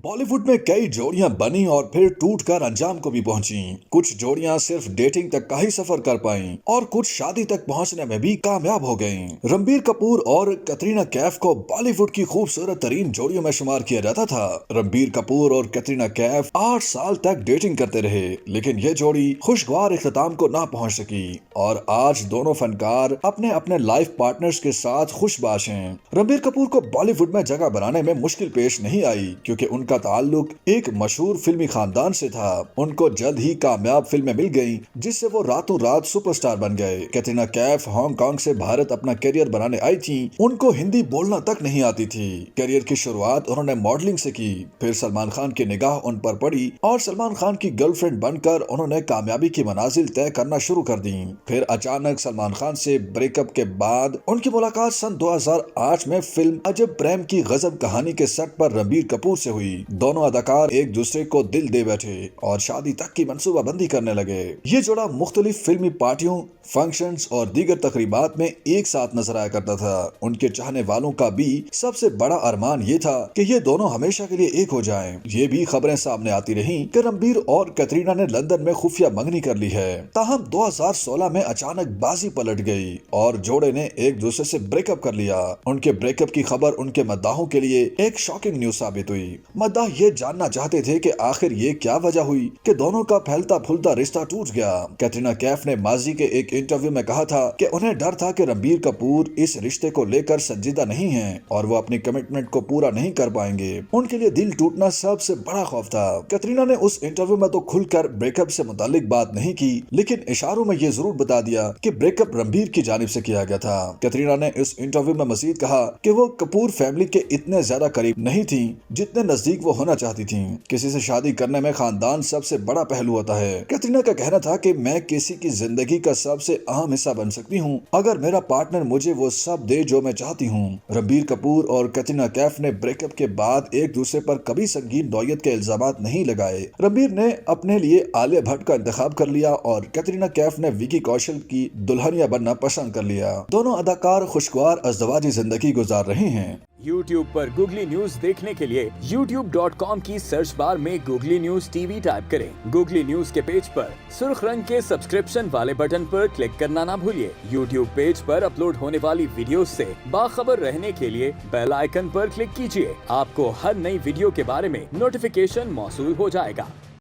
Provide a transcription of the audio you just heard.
बॉलीवुड में कई जोड़ियां बनी और फिर टूटकर अंजाम को भी पहुंची। कुछ जोड़ियां सिर्फ डेटिंग तक का ही सफर कर पाईं और कुछ शादी तक पहुंचने में भी कामयाब हो गईं। रणबीर कपूर और कैटरीना कैफ को बॉलीवुड की खूबसूरत तरीन जोड़ियों में शुमार किया जाता था। रणबीर कपूर और कैटरीना कैफ 8 साल तक डेटिंग करते रहे, लेकिन ये जोड़ी खुशगवार इख्तिताम को ना पहुंच सकी और आज दोनों फनकार अपने अपने लाइफ पार्टनर्स के साथ खुशबाश हैं। रणबीर कपूर को बॉलीवुड में जगह बनाने में मुश्किल पेश नहीं आई क्योंकि उनका ताल्लुक एक मशहूर फिल्मी खानदान से था। उनको जल्द ही कामयाब फिल्में मिल गईं, जिससे वो रातों रात सुपरस्टार बन गए। कैटरीना कैफ हांगकांग से भारत अपना करियर बनाने आई थी। उनको हिंदी बोलना तक नहीं आती थी। करियर की शुरुआत उन्होंने मॉडलिंग से की, फिर सलमान खान की निगाह उन पर पड़ी और सलमान खान की गर्लफ्रेंड बनकर उन्होंने कामयाबी की मनाजिल तय करना शुरू कर दी। फिर अचानक सलमान खान से ब्रेकअप के बाद उनकी मुलाकात सन 2008 में फिल्म अजब प्रेम की गजब कहानी के सेट पर रणबीर कपूर से हुई। दोनों अदाकार एक दूसरे को दिल दे बैठे और शादी तक की मंसूबाबंदी करने लगे। ये जोड़ा मुख्तलिफ फिल्मी पार्टियों, फंक्शंस और दीगर तकरीबात में एक साथ नजर आया करता था। उनके चाहने वालों का भी सबसे बड़ा अरमान ये था कि ये दोनों हमेशा के लिए एक हो जाएं। ये भी खबरें सामने आती रहीं कि रणबीर और कैटरीना ने लंदन में खुफिया मंगनी कर ली है। ताहम 2016 में अचानक बाजी पलट गई और जोड़े ने एक दूसरे से ब्रेकअप कर लिया। उनके ब्रेकअप की खबर उनके मद्दाहों के लिए एक शॉकिंग न्यूज साबित हुई। मद्दाह ये जानना चाहते थे कि आखिर ये क्या वजह हुई कि दोनों का फैलता फूलता रिश्ता टूट गया। कैटरीना कैफ ने माजी के एक इंटरव्यू में कहा था कि उन्हें डर था कि रणबीर कपूर इस रिश्ते को लेकर संजीदा नहीं हैं और वो अपनी कमिटमेंट को पूरा नहीं कर पाएंगे। उनके लिए दिल टूटना सबसे बड़ा खौफ था। कैटरीना ने उस इंटरव्यू में तो खुलकर ब्रेकअप से मुतालिक बात नहीं की, लेकिन इशारों में ये जरूर बता दिया कि ब्रेकअप रणबीर की जानिब से किया गया था। कैटरीना ने इस इंटरव्यू में मजीद कहा कि वो कपूर फैमिली के इतने ज्यादा करीब नहीं थी जितने नजदीक वो होना चाहती थी। किसी से शादी करने में खानदान सबसे बड़ा पहलू होता है। कैटरीना का कहना था कि मैं किसी की जिंदगी का सबसे अहम हिस्सा बन सकती हूँ अगर मेरा पार्टनर मुझे वो सब दे जो मैं चाहती हूँ। रणबीर कपूर और कैटरीना कैफ ने ब्रेकअप के बाद एक दूसरे पर कभी संगीन नौयत के इल्जामात नहीं लगाए। रणबीर ने अपने लिए आलिया भट्ट का इंतखाब कर लिया और कैटरीना कैफ ने विकी कौशल की दुल्हनिया बनना पसंद कर लिया। दोनों अदाकार खुशगवार अज़दवाजी जिंदगी गुजार रहे हैं। YouTube पर गूगली न्यूज देखने के लिए youtube.com की सर्च बार में गूगली न्यूज टीवी टाइप करें। गूगली न्यूज के पेज पर सुर्ख रंग के सब्सक्रिप्शन वाले बटन पर क्लिक करना ना भूलिए। YouTube पेज पर अपलोड होने वाली वीडियोस से बाखबर रहने के लिए बेल आइकन पर क्लिक कीजिए। आपको हर नई वीडियो के बारे में नोटिफिकेशन मौसूल हो जाएगा।